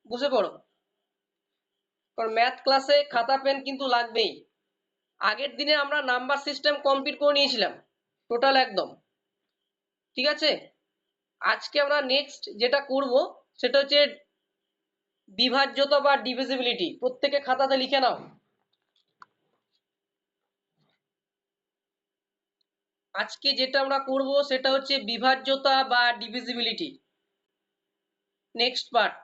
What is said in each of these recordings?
বসে পড়ো, কারণ ম্যাথ ক্লাসে খাতা পেন কিন্তু লাগবেই। আগের দিনে আমরা নাম্বার সিস্টেম কমপ্লিট করে নিয়েছিলাম টোটাল একদম, ঠিক আছে। আজকে আমরা নেক্সট যেটা করব সেটা হচ্ছে বিভাজ্যতা বা ডিভিজিবিলিটি। প্রত্যেকে খাতাতে লিখে নাও। আজকে যেটা আমরা করব সেটা হচ্ছে বিভাজ্যতা বা ডিভিজিবিলিটি নেক্সট পার্ট।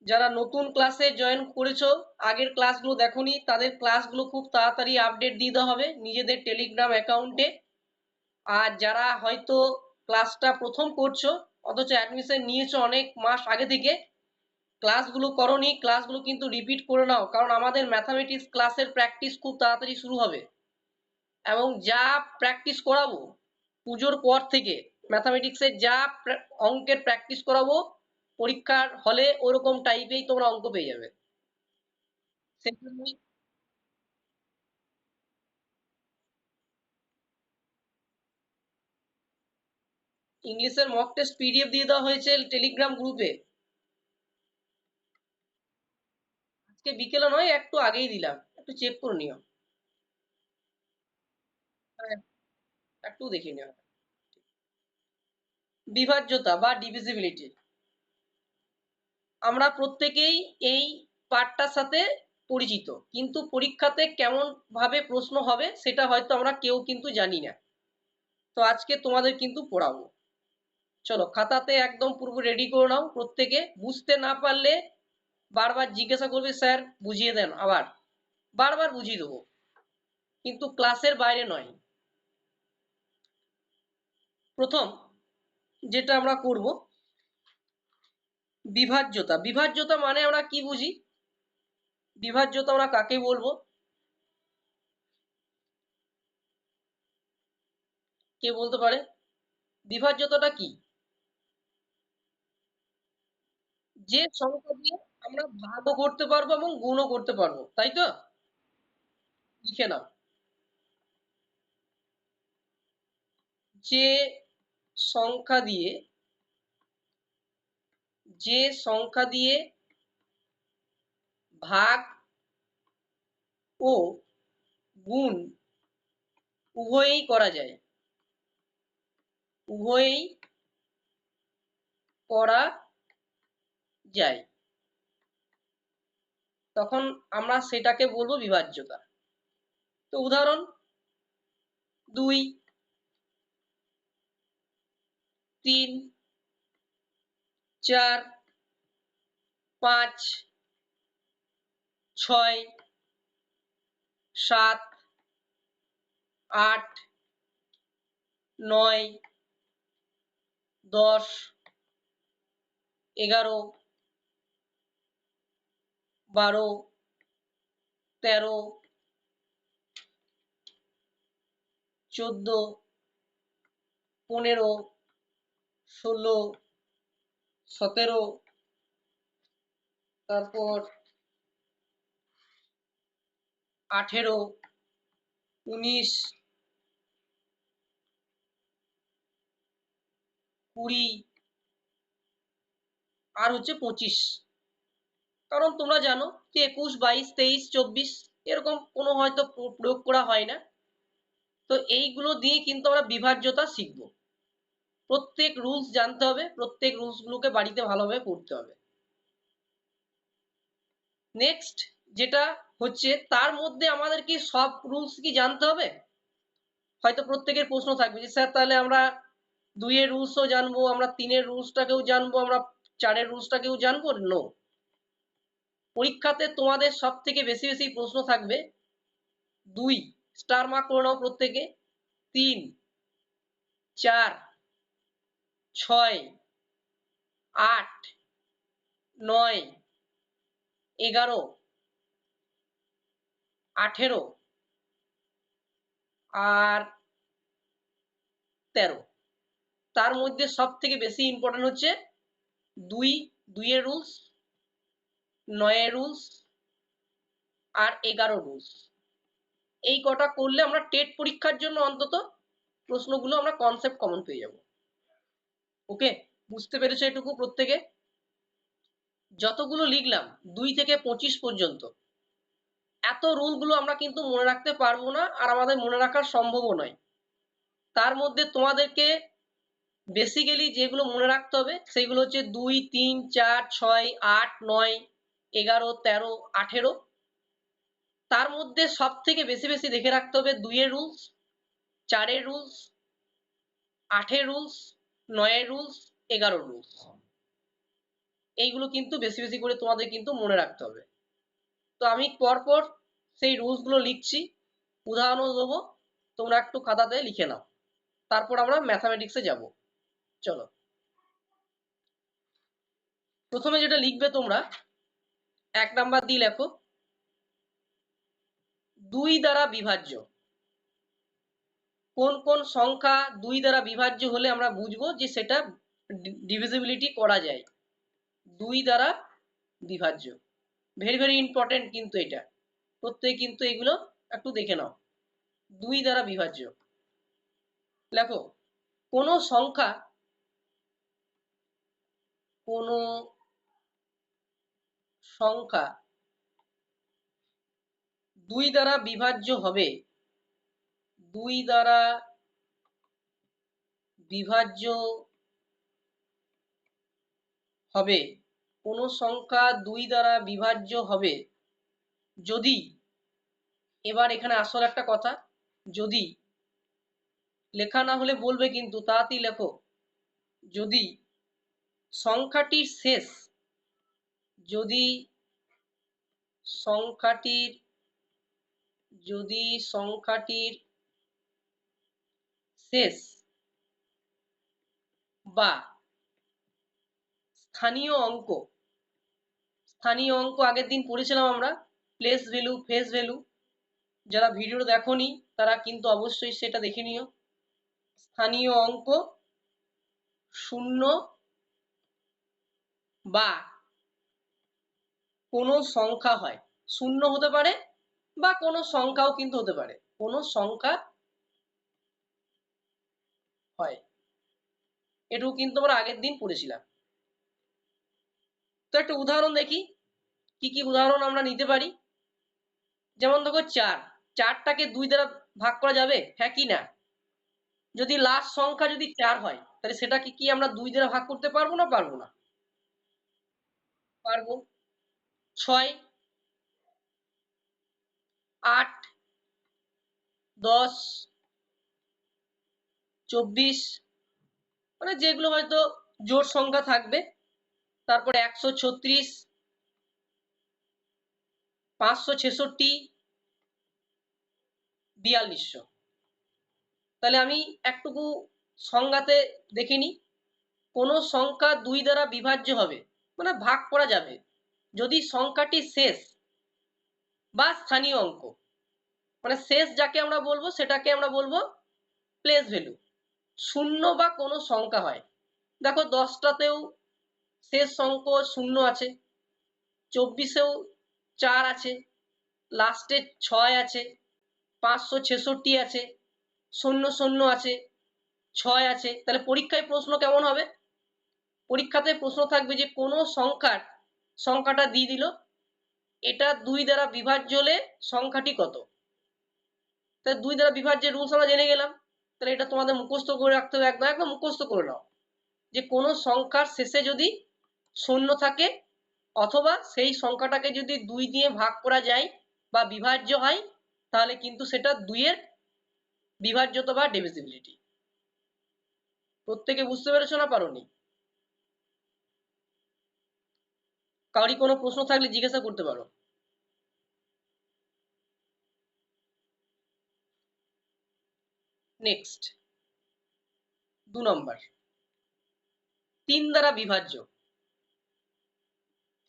যারা নতুন ক্লাসে জয়েন করেছো, আগের ক্লাসগুলো দেখোনি, তাদের ক্লাসগুলো খুব তাড়াতাড়ি আপডেট দিয়ে দেওয়া হবে নিজেদের টেলিগ্রাম অ্যাকাউন্টে। আর যারা হয়তো ক্লাসটা প্রথম করছো অথচ অ্যাডমিশন নিয়েছো অনেক মাস আগে থেকে, ক্লাসগুলো করোনি, ক্লাসগুলো কিন্তু রিপিট করে নাও, কারণ আমাদের ম্যাথামেটিক্স ক্লাসের প্র্যাকটিস খুব তাড়াতাড়ি শুরু হবে। এবং যা প্র্যাকটিস করাবো পুজোর পর থেকে, ম্যাথামেটিক্সের যা অঙ্কের প্র্যাকটিস করাবো, পরীক্ষার হলে ওরকম টাইপেই তোমরা অঙ্ক পেয়ে যাবে। সেজন্যই ইংলিশের মক টেস্ট পিডিএফ দিয়ে দেওয়া হয়েছে টেলিগ্রাম গ্রুপে। আজকে বিকেলে নয়, একটু আগেই দিলাম, একটু চেক করে নিও। হ্যাঁ, একটু দেখে নিও। বিভাজ্যতা বা ডিভিজিবিলিটি, আমরা প্রত্যেকেই এই পার্টটার সাথে পরিচিত, কিন্তু পরীক্ষাতে কেমন ভাবে প্রশ্ন হবে সেটা হয়তো আমরা কেউ কিন্তু জানি না। তো আজকে তোমাদের কিন্তু পড়াবো। চলো খাতাতে একদম পুরো রেডি করে নাও। প্রত্যেকে বুঝতে না পারলে বারবার জিজ্ঞাসা করবে, স্যার বুঝিয়ে দেন, আবার বারবার বুঝিয়ে দেবো, কিন্তু ক্লাসের বাইরে নয়। প্রথম যেটা আমরা করব বিভাজ্যতা। বিভাজ্যতা মানে আমরা কি বুঝি? বিভাজ্যতা আমরা কাকে বলবো? কে বলতে পারে বিভাজ্যতাটা কি? যে সংখ্যা দিয়ে আমরা ভাগও করতে পারবো এবং গুণও করতে পারবো, তাই তো? লিখে নাও, যে সংখ্যা দিয়ে, যে সংখ্যা দিয়ে ভাগ ও গুণ উভয়ই করা যায়, উভয়ই করা যায়, তখন আমরা সেটাকে বলবো বিভাজ্যতা। তো উদাহরণ, 2, 3, 4, 5, 6, 7, 8, 9, 10, 11, 12, 13, 14, 15, 16, 17, তারপর 18, 19, 20, আর হচ্ছে 25। কারণ তোমরা জানো যে 21, 22, 23, 24 এরকম কোনো হয়তো প্রয়োগ করা হয় না। তো এইগুলো দিয়ে কিন্তু আমরা বিভাজ্যতা শিখবো। প্রত্যেক রুলস জানতে হবে, প্রত্যেক রুলস গুলোকে বাড়িতে ভালোভাবে পড়তে হবে। নেক্সট যেটা হচ্ছে, তার মধ্যে আমাদের কি সব রুলস কি জানতে হবে? হয়তো প্রত্যেকের প্রশ্ন থাকবে যে স্যার তাহলে আমরা 2 এর রুলসও জানবো, আমরা 3 এর রুলসটাকেও জানবো, আমরা 4 এর রুলসটাকেও জানবো। নো, পরীক্ষাতে তোমাদের সব থেকে বেশি বেশি প্রশ্ন থাকবে 2, স্টার মার্ক করে নাও প্রত্যেকে, 3, 4, 6, 8, 9, 11, 18 আর 13। তার মধ্যে সব থেকে বেশি ইম্পর্টেন্ট হচ্ছে 2, 2 এর রুলস, 9 এর রুলস আর 11 রুলস। এই কটা করলে আমরা টেট পরীক্ষার জন্য অন্তত প্রশ্নগুলো আমরা কনসেপ্ট কমন পেয়ে যাব। ওকে, বুঝতে পেরেছো এটুকু প্রত্যেকে? যতগুলো লিখলাম 2 থেকে 25 পর্যন্ত, এত রুলগুলো আমরা কিন্তু মনে রাখতে পারবো না, আর আমাদের মনে রাখার সম্ভবও নয়। তার মধ্যে তোমাদেরকে বেসিক্যালি যেগুলো মনে রাখতে হবে সেগুলো হচ্ছে 2, 3, 4, 6, 8, 9, 11, 13, 18। তার মধ্যে সব থেকে বেশি বেশি দেখে রাখতে হবে 2 এর রুলস, 4 এর রুলস, 8 এর রুলস, 9 এর রুলস, 11 রুলস। এইগুলো কিন্তু বেশি বেশি করে তোমাদের কিন্তু মনে রাখতে হবে। তো আমি পরপর সেই রুলস গুলো লিখছি, উদাহরণ দেবো, তোমরা একটু খাতাতে লিখে নাও, তারপর আমরা ম্যাথামেটিক্সে যাব। চলো, প্রথমে যেটা লিখবে তোমরা 1 নাম্বার দিয়ে লেখো 2 দ্বারা বিভাজ্য। কোন কোন সংখ্যা 2 দ্বারা বিভাজ্য হলে আমরা বুঝবো যে সেটা ডিভিজিবিলিটি করা যায়। 2 দ্বারা বিভাজ্য, ভেরি ভেরি ইম্পর্টেন্ট কিন্তু এটা, প্রত্যেক কিন্তু এগুলো একটু দেখে নাও। 2 দ্বারা বিভাজ্য, লেখো কোন সংখ্যা 2 দ্বারা বিভাজ্য হবে, 2 দ্বারা বিভাজ্য হবে, কোন সংখ্যা 2 দ্বারা বিভাজ্য হবে যদি, এবার এখানে আসল একটা কথা, যদি লেখা না হলে বলবে কিন্তু, তাড়াতাড়ি লেখো, যদি সংখ্যাটির শেষ, যদি সংখ্যাটির শেষ বা স্থানীয় অঙ্ক, স্থানীয় অঙ্ক আগের দিন পড়েছিলাম আমরা, প্লেস ভ্যালু, ফেস ভ্যালু। যারা ভিডিও দেখোনি তারা কিন্তু অবশ্যই সেটা দেখে নিও। স্থানীয় অঙ্ক 0 বা কোনো সংখ্যা হয়, 0 হতে পারে বা কোনো সংখ্যাও কিন্তু হতে পারে, কোনো সংখ্যা হয়, এটুকু কিন্তু আমরা আগের দিন পড়েছিলাম। তো একটা উদাহরণ দেখি, কি কি উদাহরণ আমরা নিতে পারি। যেমন দেখো 4, 4টাকে 2 দ্বারা ভাগ করা যাবে, হ্যাঁ কি না? যদি লাস্ট সংখ্যা যদি 4 হয় তাহলে সেটাকে কি আমরা 2 দ্বারা ভাগ করতে পারবো না পারবো না? পারবো। 6, 8, 10, 24, মানে যেগুলো হয়তো জোড় সংখ্যা থাকবে, তারপরে 136, 566, 4200। তাহলে আমি একটুকু সংজ্ঞাতে দেখে নিই। কোন সংখ্যা 2 দ্বারা বিভাজ্য হবে, মানে ভাগ করা যাবে, যদি সংখ্যাটি শেষ বা স্থানীয় অঙ্ক, মানে শেষ যাকে আমরা বলবো সেটাকে আমরা বলবো প্লেস ভ্যালু, 0 বা কোনো সংখ্যা হয়। দেখো 10টাতেও শেষ অঙ্ক 0 আছে, 24এও 4 আছে, লাস্টে 6 আছে, 566 আছে, 00 আছে, 6 আছে। তাহলে পরীক্ষায় প্রশ্ন কেমন হবে? পরীক্ষাতে প্রশ্ন থাকবে যে কোনো সংখ্যাটা দিয়ে দিল, এটা 2 দ্বারা বিভাজ্য হলে সংখ্যাটি কত। তাহলে 2 দ্বারা বিভাজ্যের রুলস আমরা জেনে গেলাম। তাহলে এটা তোমাদের মুখস্থ করে রাখতে হবে, একদম একদম মুখস্থ করে নাও, যে কোনো সংখ্যার শেষে যদি 0 থাকে অথবা সেই সংখ্যাটাকে যদি 2 দিয়ে ভাগ করা যায় বা বিভাজ্য হয়, তাহলে কিন্তু সেটা 2 এর বিভাজ্যতা বা ডিভিজিবিলিটি। প্রত্যেকে বুঝতে পেরেছো না পারোনি? কারোরই কোনো প্রশ্ন থাকলে জিজ্ঞাসা করতে পারো। নেক্সট 2 নম্বর, 3 দ্বারা বিভাজ্য।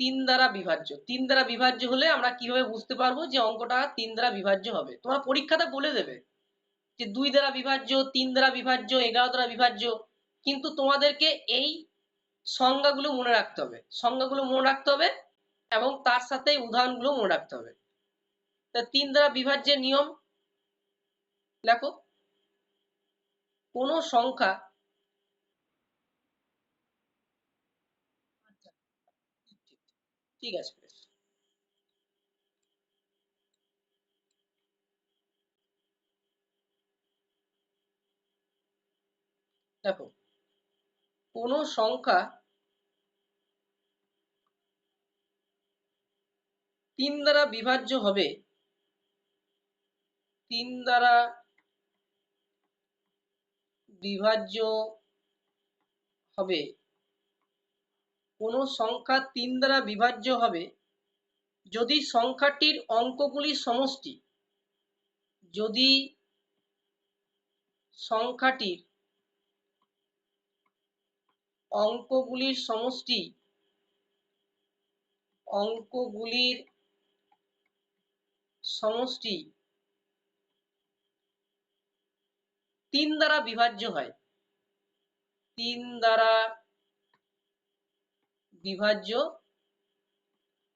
3 দ্বারা বিভাজ্য, 3 দ্বারা বিভাজ্য হলে আমরা কিভাবে বুঝতে পারবো যে অঙ্কটা 3 দ্বারা বিভাজ্য হবে? তোমার পরীক্ষাতে বলে দেবে যে 2 দ্বারা বিভাজ্য, 3 দ্বারা বিভাজ্য, 11 দ্বারা বিভাজ্য, কিন্তু তোমাদেরকে এই সংজ্ঞাগুলো মনে রাখতে হবে, সংজ্ঞাগুলো মনে রাখতে হবে এবং তার সাথে উদাহরণগুলো মনে রাখতে হবে। তা 3 দ্বারা বিভাজ্যের নিয়ম লেখো, কোনো সংখ্যা ঠিক আছে। দেখো, কোন সংখ্যা 3 দ্বারা বিভাজ্য হবে, 3 দ্বারা বিভাজ্য হবে, কোন সংখ্যা 3 দ্বারা বিভাজ্য হবে যদি সংখ্যাটির অঙ্কগুলির সমষ্টি, যদি সংখ্যাটির অঙ্কগুলির সমষ্টি, অঙ্কগুলির সমষ্টি 3 দ্বারা বিভাজ্য হয়, 3 দ্বারা বিভাজ্য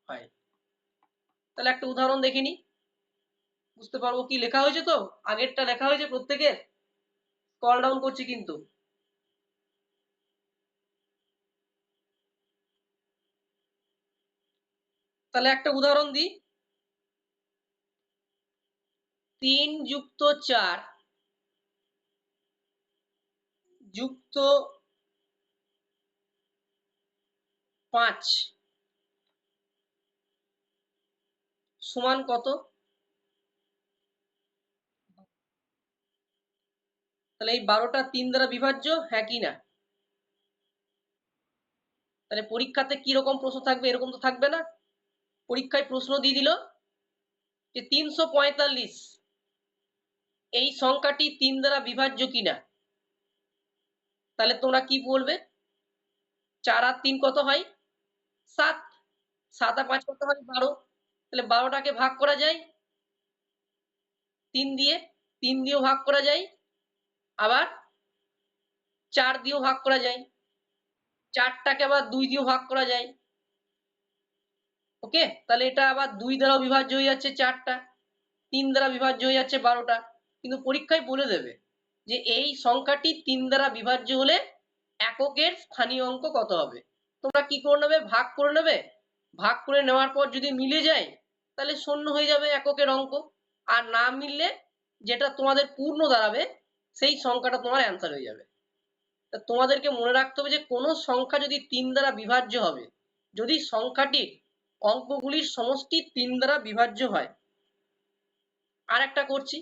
হয়। তাহলে একটা উদাহরণ দেখে নি, বুঝতে পারবো কি লেখা হয়েছে। তো আগেরটা লেখা হয়েছে প্রত্যেকের, স্ক্রল ডাউন করছি কিন্তু। তাহলে একটা উদাহরণ দিই, 3 যুক্ত 4 যুক্ত 5 সমান কত? তাহলে এই 12টা 3 দ্বারা বিভাজ্য, হ্যাঁ কি না? তাহলে পরীক্ষাতে কি রকম প্রশ্ন থাকবে? এরকম তো থাকবে না। পরীক্ষায় প্রশ্ন দিয়ে দিল যে 345 এই সংখ্যাটি 3 দ্বারা বিভাজ্য কিনা। তাহলে তোমরা কি বলবে? 4 আর 3 কত হয়? 7, 7 আর 5 কত হয়? 12। তাহলে 12টাকে ভাগ করা যায় 3 দিয়ে, 3 দিয়েও ভাগ করা যায়, আবার 4 দিয়েও ভাগ করা যায়, 4টাকে আবার 2 দিয়েও ভাগ করা যায়। ওকে, তাহলে এটা আবার 2 দ্বারাও বিভাজ্য হয়ে যাচ্ছে 4টা, 3 দ্বারা বিভাজ্য হয়ে যাচ্ছে 12টা। কিন্তু পরীক্ষায় বলে দেবে যে এই সংখ্যাটি 3 দ্বারা বিভাজ্য হলে এককের স্থানীয় অঙ্ক কত হবে। তোমরা কি করে নেবে? ভাগ করে নেবে। ভাগ করে নেওয়ার পর যদি মিলে যায় তাহলে শূন্য হয়ে যাবে এককের অঙ্ক, আর না মিললে যেটা তোমাদের পূর্ণ দাঁড়াবে সেই সংখ্যাটা তোমার অ্যান্সার হয়ে যাবে। তা তোমাদেরকে মনে রাখতে হবে যে কোনো সংখ্যা যদি 3 দ্বারা বিভাজ্য হবে যদি সংখ্যাটির অঙ্কগুলির সমষ্টি 3 দ্বারা বিভাজ্য হয়। আর একটা করছি,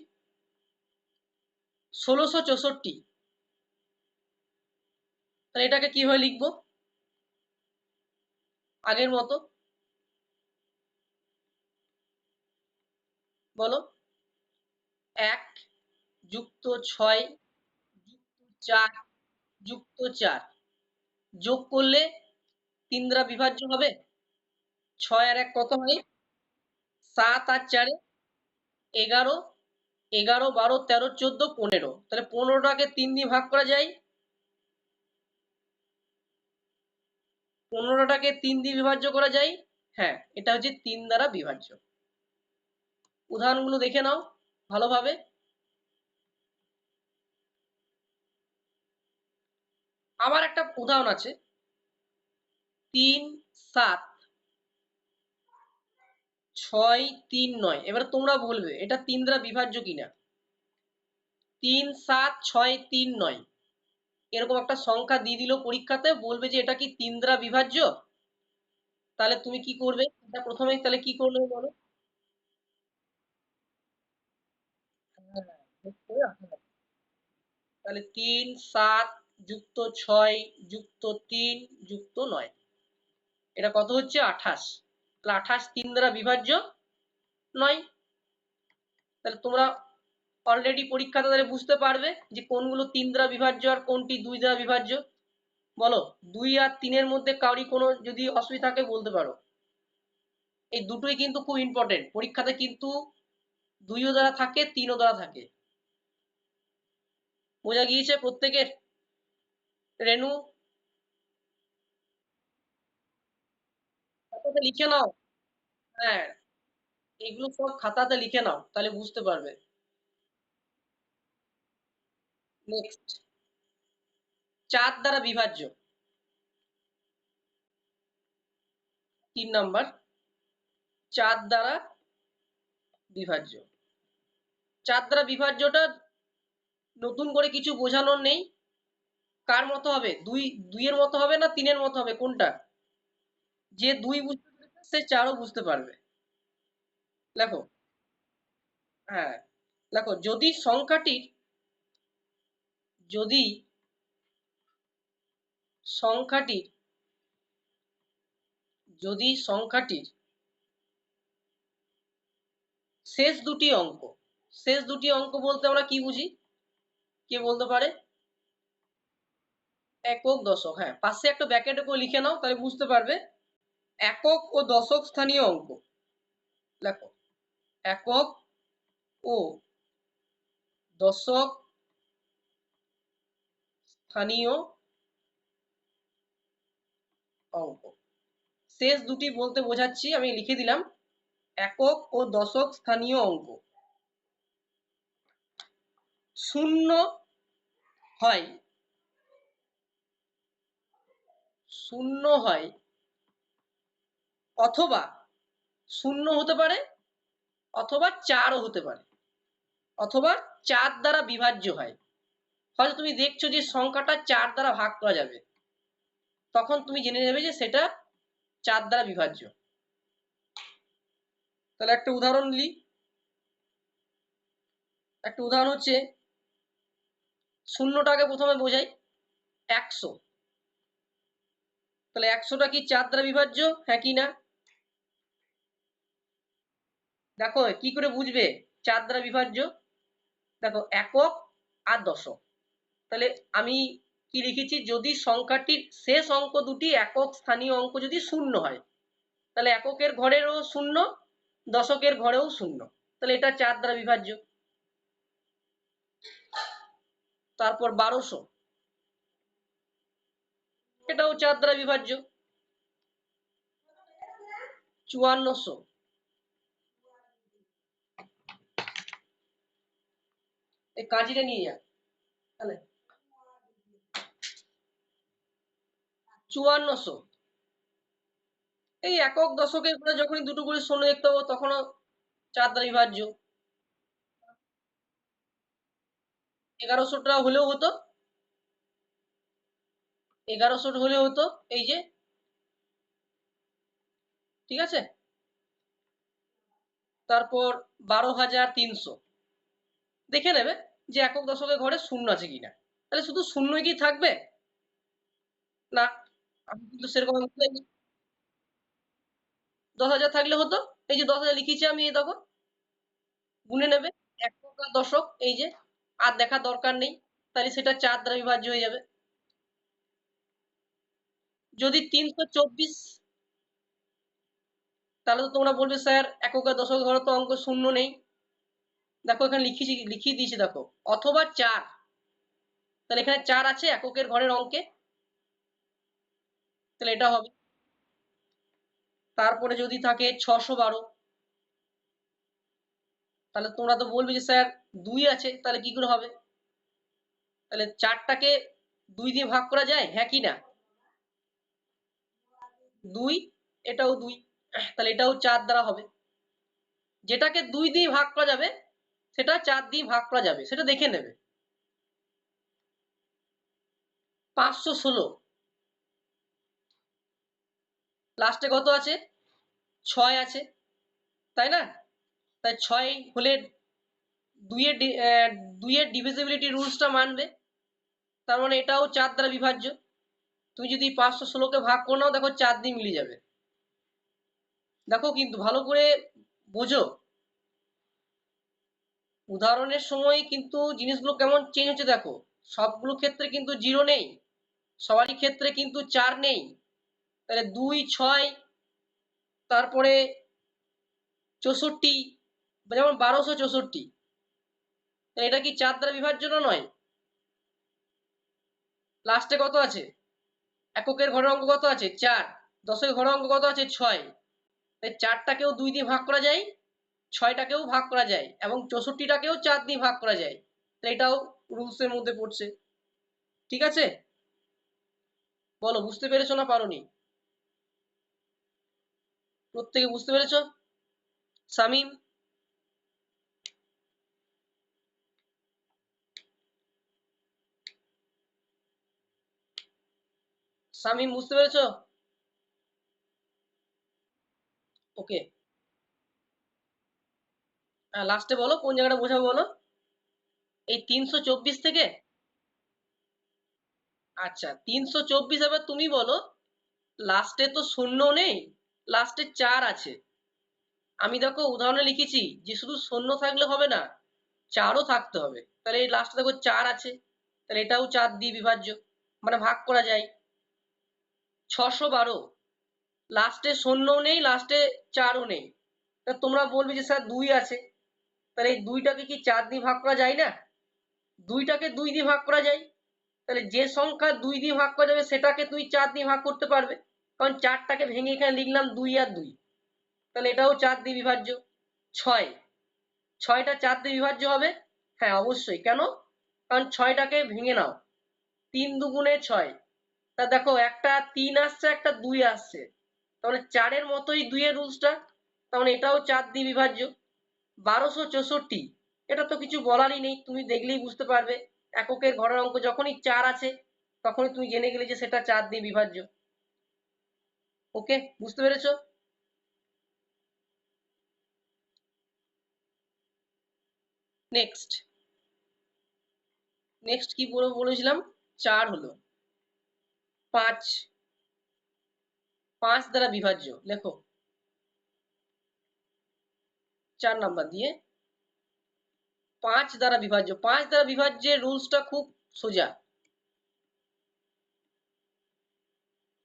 1664, তাহলে এটাকে কিভাবে লিখবো? আগের মতো বলো, 1 যুক্ত 6 যুক্ত 4 যুক্ত 4 যোগ করলে 3 দ্বারা বিভাজ্য হবে। 6 আর 1 কত হয়? 7 আর 4 11, 11, 12, 13, 14, 15। তাহলে 15টাকে 3 দিয়ে ভাগ করা যায়, 15টাকে 3 দিয়ে বিভাজ্য করা যায়। হ্যাঁ, এটা হচ্ছে 3 দ্বারা বিভাজ্য। উদাহরণগুলো দেখে নাও ভালোভাবে। আবার একটা উদাহরণ আছে, 3, 7, 6, 3, 9। এবার তোমরা বলবে এটা 3 দ্বারা বিভাজ্য কিনা। 3, 7, 6, 3, 9 এরকম একটা সংখ্যা দিয়ে দিল পরীক্ষাতে, বলবে যে এটা কি 3 দ্বারা বিভাজ্য। তাহলে তুমি কি করবে? এটা প্রথমে তাহলে কি করবে বলো? তাহলে 3, 7 যুক্ত 6 যুক্ত 3 যুক্ত 9, এটা কত হচ্ছে? 28। তাহলে 28 3 দ্বারা বিভাজ্য নয়। তাহলে তোমরা অলরেডি পরীক্ষাতে তাহলে বুঝতে পারবে যে কোনগুলো 3 দ্বারা বিভাজ্য আর কোনটি 2 দ্বারা বিভাজ্য। বলো, 2 আর 3-এর মধ্যে কাউরি কোনো যদি অসুবিধা থাকে বলতে পারো। এই দুটোই কিন্তু খুব ইম্পর্টেন্ট, পরীক্ষাতে কিন্তু 2ও দ্বারা থাকে, 3ও দ্বারা থাকে। বোঝা গিয়েছে প্রত্যেকের? রেনু, খাতাতে লিখে নাও। হ্যাঁ, এগুলো সব খাতাতে লিখে নাও, তাহলে বুঝতে পারবে। নেক্সট, 4 দ্বারা বিভাজ্য। 3 নাম্বার 4 দ্বারা বিভাজ্য। 4 দ্বারা বিভাজ্যটা নতুন করে কিছু বোঝানোর নেই। কার মতো হবে? 2 এর মতো হবে না 3 এর মতো হবে? কোনটা? যে 2 বুঝতে পেরেছে সে 4 ও বুঝতে পারবে। দেখো, হ্যাঁ, দেখো যদি সংখ্যাটির যদি সংখ্যাটির যদি সংখ্যাটির শেষ দুটি অঙ্ক, শেষ দুটি অঙ্ক বলতে আমরা কি বুঝি? কে বলতে পারে? একক দশক। হ্যাঁ, পাশে একটা ব্র্যাকেটে করে লিখে নাও, তাহলে বুঝতে পারবে। একক ও দশক স্থানীয় অঙ্ক। দেখো, একক ও দশক স্থানীয় অঙ্ক। শেষ দুটি বলতে বোঝাচ্ছি, আমি লিখে দিলাম একক ও দশক স্থানীয় অঙ্ক। শূন্য হয় শূন্য হয় অথবা শূন্য হতে পারে, অথবা 4ও হতে পারে, অথবা 4 দ্বারা বিভাজ্য হয়। হয়তো তুমি দেখছো যে সংখ্যাটা 4 দ্বারা ভাগ করা যাবে, তখন তুমি জেনে নেবে যে সেটা 4 দ্বারা বিভাজ্য। তাহলে একটা উদাহরণ নিই। একটা উদাহরণ হচ্ছে, শূন্যটাকে প্রথমে বোঝাই 100। তাহলে 100টা কি 4 দ্বারা বিভাজ্য? হ্যাঁ কি না? দেখো কি করে বুঝবে 4 দ্বারা বিভাজ্য? দেখো, একক আর দশক। তাহলে আমি কি লিখেছি? যদি সংখ্যাটির শেষ অঙ্ক দুটি একক স্থানীয় অঙ্ক যদি শূন্য হয়, তাহলে এককের ঘরেরও শূন্য, দশকের ঘরেও শূন্য, তাহলে এটা 4 দ্বারা বিভাজ্য। তারপর 1200, এটাও 4 দ্বারা বিভাজ্য। 5400, এই কাজিটা নিয়ে যা তাহলে। 5400 এই একক দশকের করে যখনই দুটো করে শূন্য দেখতে পাবো তখনও 4 দ্বারা বিভাজ্য। 1100টা হলেও হতো, 1100 হলেও হতো, এই যে, ঠিক আছে। তারপর 12300, দেখে নেবে যে একক দশকের ঘরে শূন্য আছে কিনা। তাহলে শুধু শূন্যই কি থাকবে? না, আমি কিন্তু সেরকম 10,000 থাকলে হতো। এই যে 10,000 লিখেছি আমি, এই দেখো, গুনে নেবে একক আর দশক, এই যে, আর দেখার দরকার নেই। তাহলে সেটা 4 দ্বারা বিভাজ্য হয়ে যাবে। যদি 324, তাহলে তো তোমরা বলবে স্যার একক আর দশকের ঘরে তো অঙ্ক শূন্য নেই। দেখো এখানে লিখিয়ে দিয়েছি, দেখো, অথবা 4। তাহলে এখানে 4 আছে এককের ঘরের অঙ্কে, তাহলে এটা হবে। তারপরে যদি থাকে 612, তাহলে তোমরা তো বলবে যে স্যার 2 আছে, তাহলে কি করে হবে? তাহলে 4টাকে 2 দিয়ে ভাগ করা যায়, হ্যাঁ কি না? 2, এটাও 2, তাহলে এটাও 4 দ্বারা হবে। যেটাকে 2 দিয়ে ভাগ করা যাবে সেটা 4 দিয়ে ভাগ করা যাবে, সেটা দেখে নেবে। 516, লাস্টে কত আছে? 6 আছে, তাই না? তাই 6 হলে 2 এর ডিভিজিবিলিটি রুলসটা মানবে, তার মানে এটাও 4 দ্বারা বিভাজ্য। তুমি যদি 516কে ভাগ করে নাও, দেখো 4 দিয়ে মিলে যাবে। দেখো কিন্তু ভালো করে বোঝো, উদাহরণের সময় কিন্তু জিনিসগুলো কেমন চেঞ্জ হচ্ছে দেখো। সবগুলো ক্ষেত্রে কিন্তু 0 নেই, সবারই ক্ষেত্রে কিন্তু 4 নেই। তাহলে 2, 6, তারপরে 64, যেমন 1264, এটা কি 4 দ্বারা বিভাজ্য না নয়? লাস্টে কত আছে? এককের ঘরের অঙ্ক কত আছে? 4। দশকের ঘরের অঙ্ক কত আছে? 6। তাই 4টাকেও 2 দিয়ে ভাগ করা যায়, 6টাকেও ভাগ করা যায়, এবং 64টাকেও 4 দিয়ে ভাগ করা যায়। তাই এটাও রুলসের মধ্যে পড়ছে। ঠিক আছে, বলো বুঝতে পেরেছো না পারোনি? প্রত্যেকে বুঝতে পেরেছো? শামিম, শামিম বুঝতে পেরেছো? ওকে, লাস্টে বলো কোন জায়গাটা বোঝাবো বলো। এই 324 থেকে? আচ্ছা 324, এবার তুমি বলো লাস্টে তো শূন্য নেই, লাস্টে 4 আছে। আমি দেখো উদাহরণে লিখেছি যে শুধু শূন্য থাকলে হবে না, 4ও থাকতে হবে। তাহলে এই লাস্টে দেখো 4 আছে, তাহলে এটাও 4 দিয়ে বিভাজ্য, মানে ভাগ করা যায়। 612, লাস্টে শূন্যও নেই, লাস্টে 4ও নেই। তা তোমরা বলবে যে স্যার 2 আছে, তাহলে এই 2টাকে কি 4 দিয়ে ভাগ করা যায় না? 2টাকে 2 দিয়ে ভাগ করা যায়। তাহলে যে সংখ্যা 2 দিয়ে ভাগ করা যাবে সেটাকে তুই 4 দিয়ে ভাগ করতে পারবে, কারণ 4টাকে ভেঙে এখানে লিখলাম 2 আর 2, তাহলে এটাও 4 দিয়ে বিভাজ্য। 6, 6টা 4 দিয়ে বিভাজ্য হবে? হ্যাঁ অবশ্যই, কেন? কারণ 6টাকে ভেঙে নাও, 3 দুগুণে 6, তা দেখো একটা 3 আসছে একটা 2 আসছে, তাহলে 4-এর মতোই 2-এর রুলসটা, তাহলে এটাও 4 দিয়ে বিভাজ্য। 1264, এটা তো কিছু বলারই নেই, তুমি দেখলেই বুঝতে পারবে, এককের ঘরের অঙ্ক যখনই 4 আছে তখনই তুমি জেনে গেলে যে সেটা 4 দিয়ে বিভাজ্য। ওকে, বুঝতে পেরেছো? নেক্সট, নেক্সট কি বলেছিলাম? 4 হলো। 5, 5 দ্বারা বিভাজ্য, লেখো 4 নাম্বার দিয়ে 5 দ্বারা বিভাজ্য। 5 দ্বারা বিভাজ্যের রুলসটা খুব সোজা।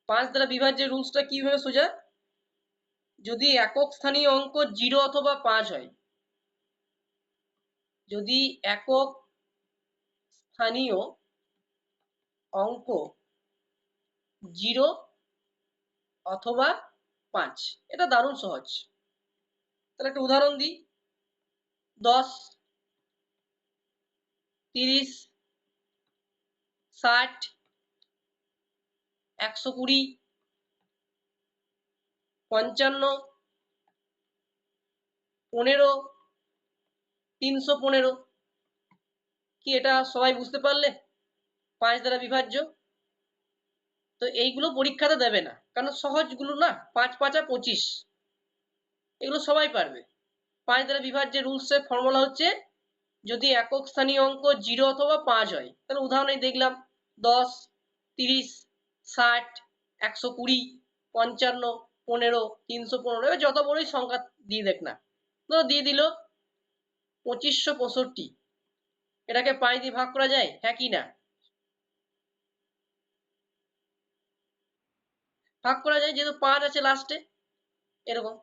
5 দ্বারা বিভাজ্যের রুলসটা কিভাবে সোজা? যদি একক স্থানীয় অঙ্ক 0 অথবা 5 হয়, যদি একক স্থানীয় অঙ্ক 0 অথবা 5, এটা দারুণ সহজ। তাহলে একটা উদাহরণ দিই, 10, 30, 60, 120, 55, 15, 315। কি এটা সবাই বুঝতে পারলে? 5 দ্বারা বিভাজ্য। তো এইগুলো পরীক্ষাতে দেবে না, কারণ সহজগুলো না, 5 5 25, এগুলো সবাই পারবে। 5 দ্বারা বিভাজ্যের রুলসের ফর্মুলা হচ্ছে যদি একক স্থানীয় অঙ্ক 0 অথবা 5 হয়, তাহলে উদাহরণে দেখলাম 10, 30, 60, 120, 55, 15, 315, এবার যত বড়ই সংখ্যা দিয়ে দেখ না, ধরো দিয়ে দিল 2565, এটাকে 5 দিয়ে ভাগ করা যায়? হ্যাঁ কি না? ভাগ করা যায়, যেহেতু 5 আছে লাস্টে। এরকম,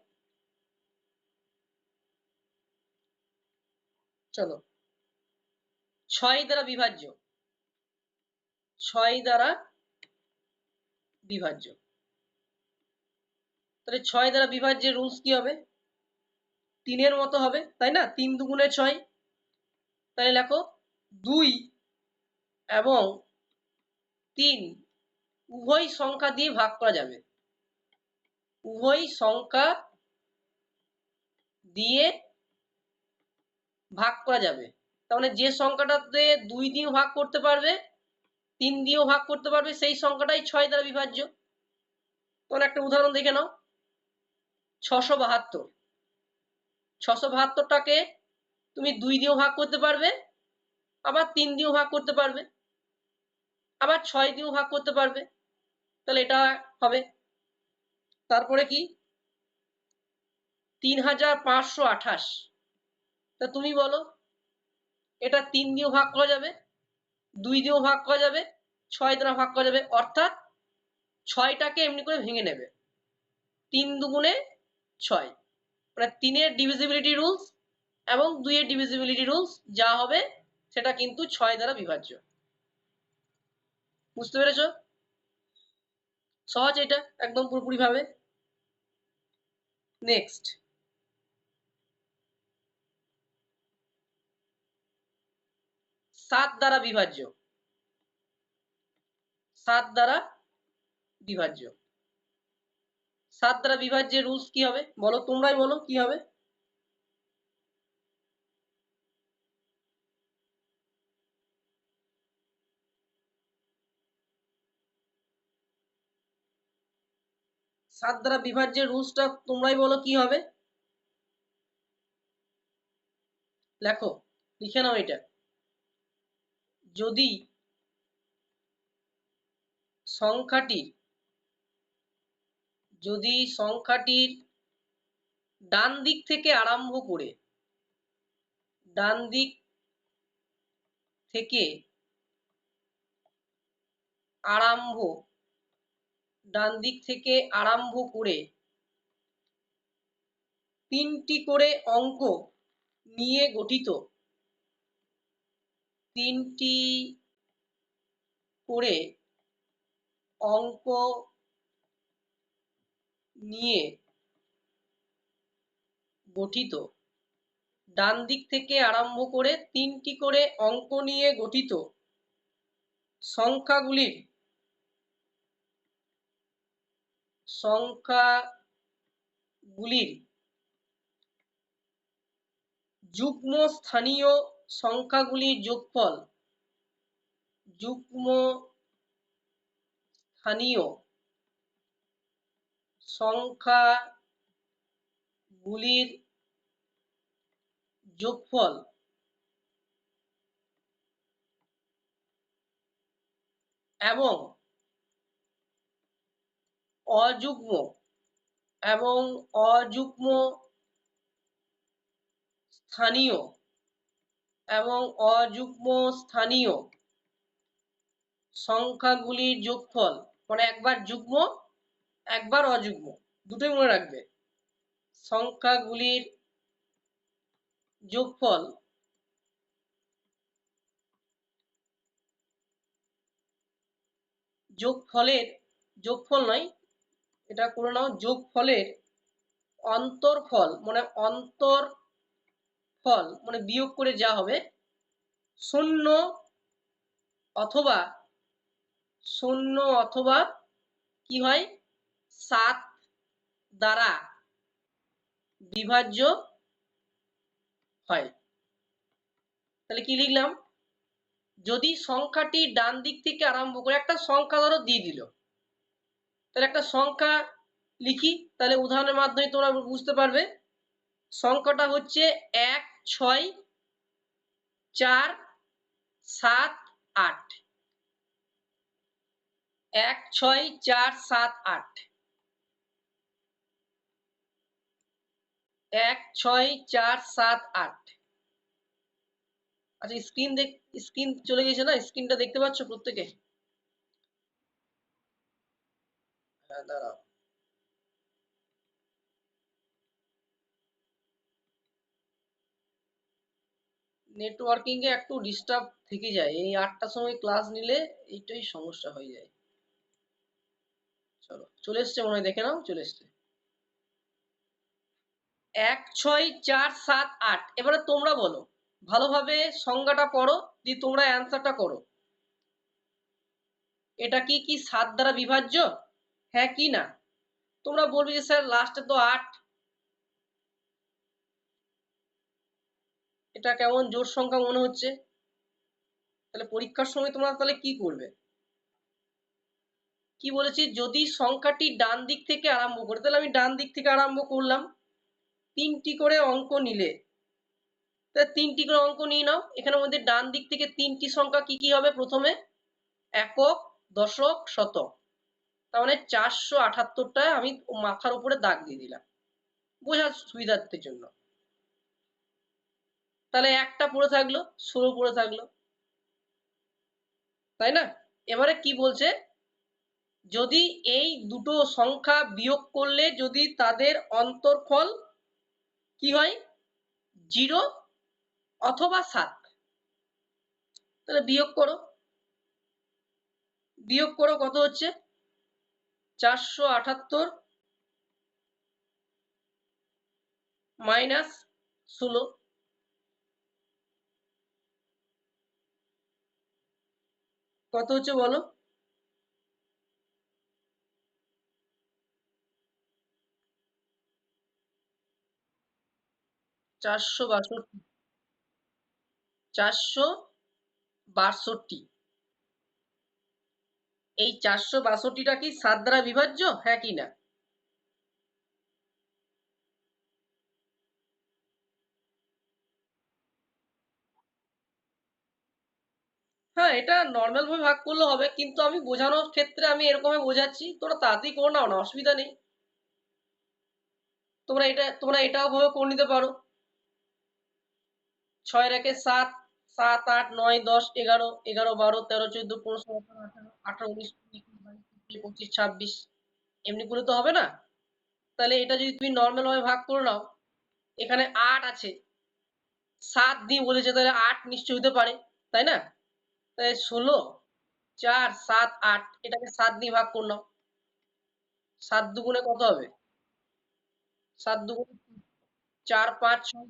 চলো 6 দ্বারা বিভাজ্য, 6 দ্বারা বিভাজ্য। তাহলে 6 দ্বারা বিভাজ্যের রুলস কি হবে? 3-এর মতো হবে, তাই না? 3 দুগুণে 6, তাহলে লেখো 2 এবং 3 উভয় সংখ্যা দিয়ে ভাগ করা যাবে, উভয় সংখ্যা দিয়ে ভাগ করা যাবে। তার মানে যে সংখ্যাটাতে 2 দিয়েও ভাগ করতে পারবে, 3 দিয়েও ভাগ করতে পারবে, সেই সংখ্যাটাই 6 দ্বারা বিভাজ্য। তোমরা একটা উদাহরণ দেখে নাও, 672, 672টাকে তুমি 2 দিয়েও ভাগ করতে পারবে, আবার 3 দিয়েও ভাগ করতে পারবে, আবার 6 দিয়েও ভাগ করতে পারবে, তাহলে এটা হবে। তারপরে কি 3528, তা তুমি বলো এটা 3 দিয়েও ভাগ করা যাবে, 2 দিয়েও ভাগ করা যাবে, 6 দ্বারা ভাগ করা যাবে, অর্থাৎ 6টাকে এমনি করে ভেঙে নেবে, 3 দুগুণে 6, মানে 3-এর ডিভিজিবিলিটি রুলস এবং 2-এর ডিভিজিবিলিটি রুলস যা হবে সেটা কিন্তু 6 দ্বারা বিভাজ্য। বুঝতে পেরেছো? সহজ এটা একদম পুরোপুরি ভাবে। নেক্সট, 7 দ্বারা বিভাজ্য, 7 দ্বারা বিভাজ্য, 7 দ্বারা বিভাজ্যের রুলস কি হবে বলো, তোমরাই বলো কি হবে। সাত দ্বারা বিভাজ্যের রুলসটা তোমরাই বলো কি হবে। লেখো, লিখে নাও এটা। যদি সংখ্যাটির ডান দিক থেকে আরম্ভ করে ডান দিক থেকে আরম্ভ করে 3টি করে অঙ্ক নিয়ে গঠিত 3টি করে অঙ্ক নিয়ে গঠিত ডান দিক থেকে আরম্ভ করে 3টি করে অঙ্ক নিয়ে গঠিত সংখ্যাগুলির যুগ্ম স্থানীয় সংখ্যাগুলির যোগফল এবং অযুগ্ম স্থানীয় সংখ্যাগুলির যোগফল, মানে একবার যুগ্ম একবার অযুগ্ম, দুটোই মনে রাখবে। সংখ্যাগুলির যোগফল যোগফল নয়, এটা করে নাও, যোগফলের অন্তরফল মানে বিয়োগ করে যা হবে 0 অথবা কি হয় 7 দ্বারা বিভাজ্য হয়। তাহলে কি লিখলাম, যদি সংখ্যাটি ডান দিক থেকে আরম্ভ করে একটা সংখ্যা ধরো দিয়ে দিল, তাহলে একটা সংখ্যা লিখি, তাহলে উদাহরণের মাধ্যমে তোমরা বুঝতে পারবে। সংখ্যাটা হচ্ছে 1 6 4 7 8, 1 6 4 7 8, 1 6 4 7 8। আচ্ছা, স্ক্রিন চলে গেছে না, স্ক্রিনটা দেখতে পাচ্ছ প্রত্যেকে? হ্যাঁ, দাঁড়াও। নেটওয়ার্কিং এ একটু ডিস্টার্ব থেকে যায়, এই 8টার সময় ক্লাস নিলে এইটাই সমস্যা হয়ে যায়। চলো, চলে এসছে মনে হয়, দেখে নাও, চলে এসছে। 1 6 4 7 8। এবারে তোমরা বলো, ভালোভাবে সংজ্ঞাটা পড়ো, দিয়ে তোমরা অ্যান্সারটা করো। এটা কি 7 দ্বারা বিভাজ্য, হ্যাঁ কি না? তোমরা বলবে যে স্যার লাস্টে তো 8, এটা কেমন জোড় সংখ্যা মনে হচ্ছে। তাহলে পরীক্ষার সময় তোমরা তাহলে কি করবে, কি বলেছি, যদি সংখ্যাটি ডান দিক থেকে আরম্ভ করে, তাহলে আমি ডান দিক থেকে আরম্ভ করলাম, 3টি করে অঙ্ক নিলে, তাহলে 3টি করে অঙ্ক নিয়ে নাও। এখানে মধ্যে ডান দিক থেকে 3টি সংখ্যা কি কি হবে, প্রথমে একক, দশক, শতক, তার মানে 478টা আমি মাথার উপরে দাগ দিয়ে দিলাম বোঝার সুবিধার্থের জন্য। তাহলে একটা পড়ে থাকলো, 16 পড়ে থাকলো, তাই না? এবারে কি বলছে, যদি এই দুটো সংখ্যা বিয়োগ করলে যদি তাদের অন্তরফল কি হয় 0 অথবা 7, তাহলে বিয়োগ করো কত হচ্ছে 478 মাইনাস 16, কত হচ্ছে বলো। 462, 462। এই 462টা কি 7 দ্বারা বিভাজ্য, হ্যাঁ কি না? হ্যাঁ, এটা নর্মাল ভাবে ভাগ করলে হবে, কিন্তু আমি বোঝানোর ক্ষেত্রে আমি এরকম বোঝাচ্ছি, তোমরা তাড়াতাড়ি করে নাও না, অসুবিধা নেই। তোমরা এটাও ভাবে করে নিতে পারো। 6 এর একে 7, 7, 8, 9, 10, 11, 11, 12, 13, 14, 15, 16, 17, 18, 19, 20, 21, 22, 23, 24, এমনি করে তো হবে না। তাহলে এটা যদি তুমি নর্মাল ভাবে ভাগ করে নাও, এখানে 8 আছে, 7 দিয়ে বলেছে, তাহলে 8 নিশ্চয়ই হতে পারে, তাই না? তাহলে 16, 4, 7, 8, এটাকে 7 দিয়ে ভাগ করে নাও। 7 দুগুণে কত হবে? 7 দুগুণে 4, 5, 6,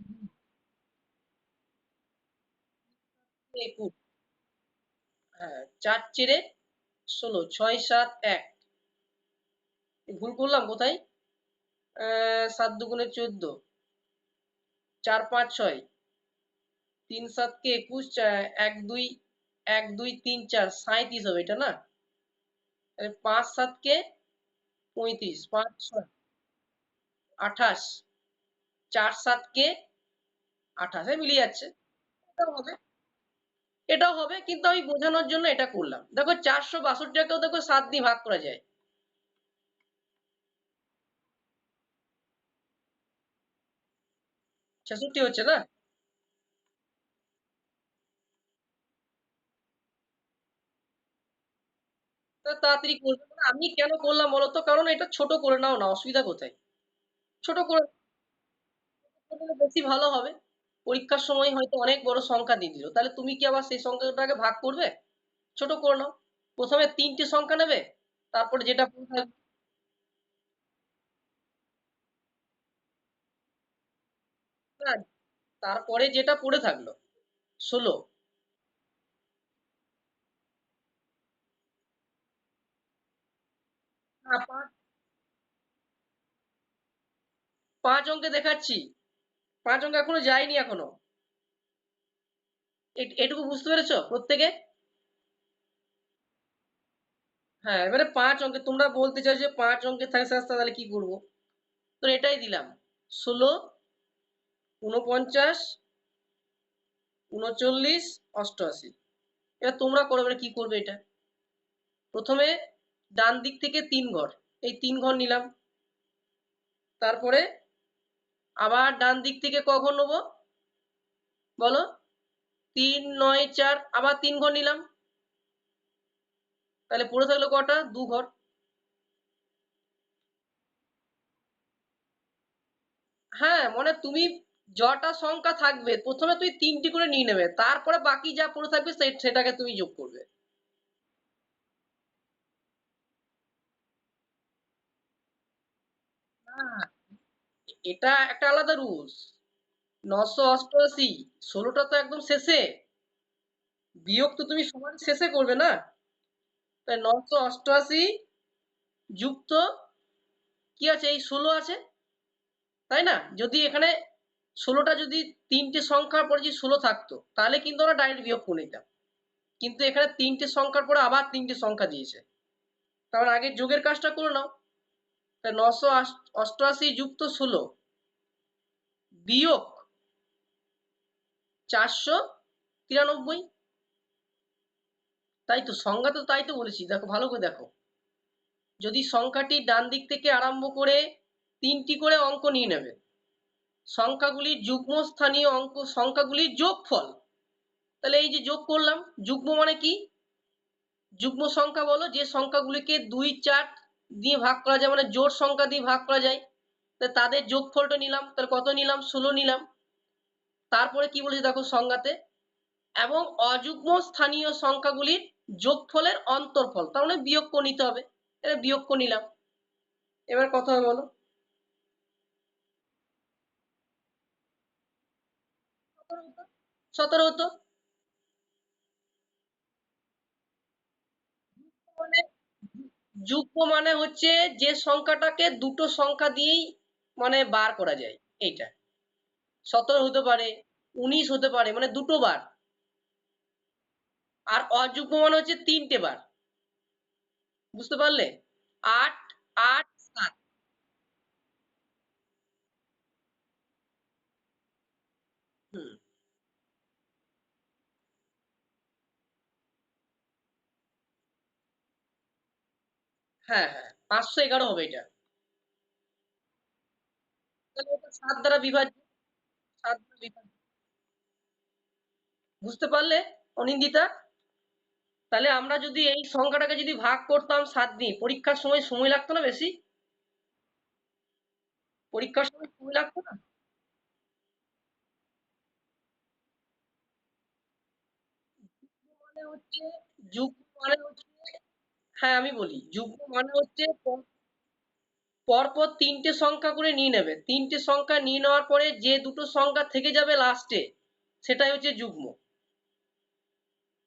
21। হ্যাঁ, 4 চেরে 16, 6, 7, 1। ভুল করলাম কোথায়? 7 দুগুণে 14, 4, 5, 6, 3, 7 কে 21, 1, 2, 1, 2, 3, 4, 37 হবে এটা না? 5, 7 কে 35, 5, 6, 28, 4, 7 কে 28, মিলিয়ে যাচ্ছে। এটাও হবে, এটাও হবে, কিন্তু আমি বোঝানোর জন্য এটা করলাম। দেখো 462টাকেও দেখো 7 দিয়ে ভাগ করা যায়। 66 হচ্ছে না? তাড়াতাড়ি করবে, আমি কেন করলাম বলতো, কারণ এটা ছোট করে নাও না, অসুবিধা কোথায়? ছোট করে করলে বেশি ভালো হবে। পরীক্ষার সময় হয়তো অনেক বড় সংখ্যা দিয়ে দিল, তাহলে তুমি কি আবার সেই সংখ্যাটাকে ভাগ করবে? ছোট করে নাও। প্রথমে 3টে সংখ্যা নেবে, তারপরে যেটা পড়ে থাকবে। না, তারপরে যেটা পড়ে থাকলো 16। না, 5 অঙ্কে দেখাচ্ছি। 5 অঙ্ক এখনো যায়নি এখনো। এটুকু বুঝতে পেরেছো প্রত্যেকে? হ্যাঁ, এবারে 5 অঙ্কে তোমরা বলতে চাও যে 5 অঙ্কে থাকে শাস্তা, তাহলে কি করবো? তো এটাই দিলাম। 16, 49, 39, 88। এবার তোমরা করো, এবার কি করবে এটা? প্রথমে ডান দিক থেকে 3 ঘর, এই 3 ঘর নিলাম। তারপরে আবার ডান দিক থেকে ক ঘর নেবো বলো? 3, 9, 4, আবার 3 ঘর নিলাম। তাহলে পড়ে থাকলো কটা? 2 ঘর। হ্যাঁ, মানে তুমি যটা সংখ্যা থাকবে প্রথমে তুমি 3টি করে নিয়ে নেবে, তারপরে বাকি যা পড়ে থাকবে সেটাকে তুমি যোগ করবে। হ্যাঁ, এটা একটা আলাদা রুলস। 988, 16টা তো একদম শেষে, বিয়োগ তো তুমি সমান শেষে করবে না? তাই 988 যুক্ত কি আছে, এই 16 আছে, তাই না? যদি এখানে 16টা যদি 3টে সংখ্যার পরে যদি 16 থাকতো, তাহলে কিন্তু আমরা ডাইরেক্ট বিয়োগ করে নিতাম। কিন্তু এখানে 3টে সংখ্যার পরে আবার 3টে সংখ্যা দিয়েছে, তার আগে যোগের কাজটা করে নাও। তা 988 যুক্ত 16 বিয়োগ 493। তাই তো সংজ্ঞা তো তাই তো বলেছি, দেখো ভালো করে দেখো। যদি সংখ্যাটি ডান দিক থেকে আরম্ভ করে 3টি করে অঙ্ক নিয়ে নেবে, সংখ্যাগুলির যুগ্ম স্থানীয় অঙ্ক সংখ্যাগুলির যোগফল। তাহলে এই যে যোগ করলাম, যুগ্ম মানে কি? যুগ্ম সংখ্যা বলো যে সংখ্যাগুলিকে 2, 4 দিয়ে ভাগ করা যায়, মানে জোড় সংখ্যা দিয়ে ভাগ করা যায়। তাদের যোগফলটা নিলাম, তাহলে কত নিলাম? 16 নিলাম। তারপরে কি বলেছে দেখো সংজ্ঞাতে, এবং অযুগ্ম স্থানীয় সংখ্যাগুলির যোগফলের অন্তরফল, তার মানে বিয়োগ করে নিতে হবে। এটা বিয়োগ করে নিলাম। এবার কত হবে বলো? 17 হতো। মানে যুগ্ম মানে হচ্ছে যে সংখ্যাটাকে দুটো সংখ্যা দিয়েই মানে বার করা যায়, এইটা। 17 হতে পারে, 19 হতে পারে, মানে দুটো বার। আর অযুগ্ম মানে হচ্ছে 3টে বার। বুঝতে পারলে? 8, 8, 7। হুম, হ্যাঁ হ্যাঁ, 511 হবে এটা। তাহলে এটা 7 দ্বারা বিভাজ্য। 7 দ্বারা বিভাজ্য। বুঝতে পারলে অনিন্দিতা? তাহলে আমরা যদি এই সংখ্যাটাকে যদি ভাগ করতাম 7 দিয়ে, পরীক্ষার সময় সময় লাগতো না বেশি? পরীক্ষার সময় সময় লাগতো না? মানে হচ্ছে যুগ্ম মানে হচ্ছে, হ্যাঁ আমি বলি, যুগ্ম মানে হচ্ছে পরপর 3টে সংখ্যা করে নিয়ে নেবে। 3টে সংখ্যা নিয়ে নেওয়ার পরে যে দুটো সংখ্যা থেকে যাবে লাস্টে, সেটাই হচ্ছে যুগ্ম।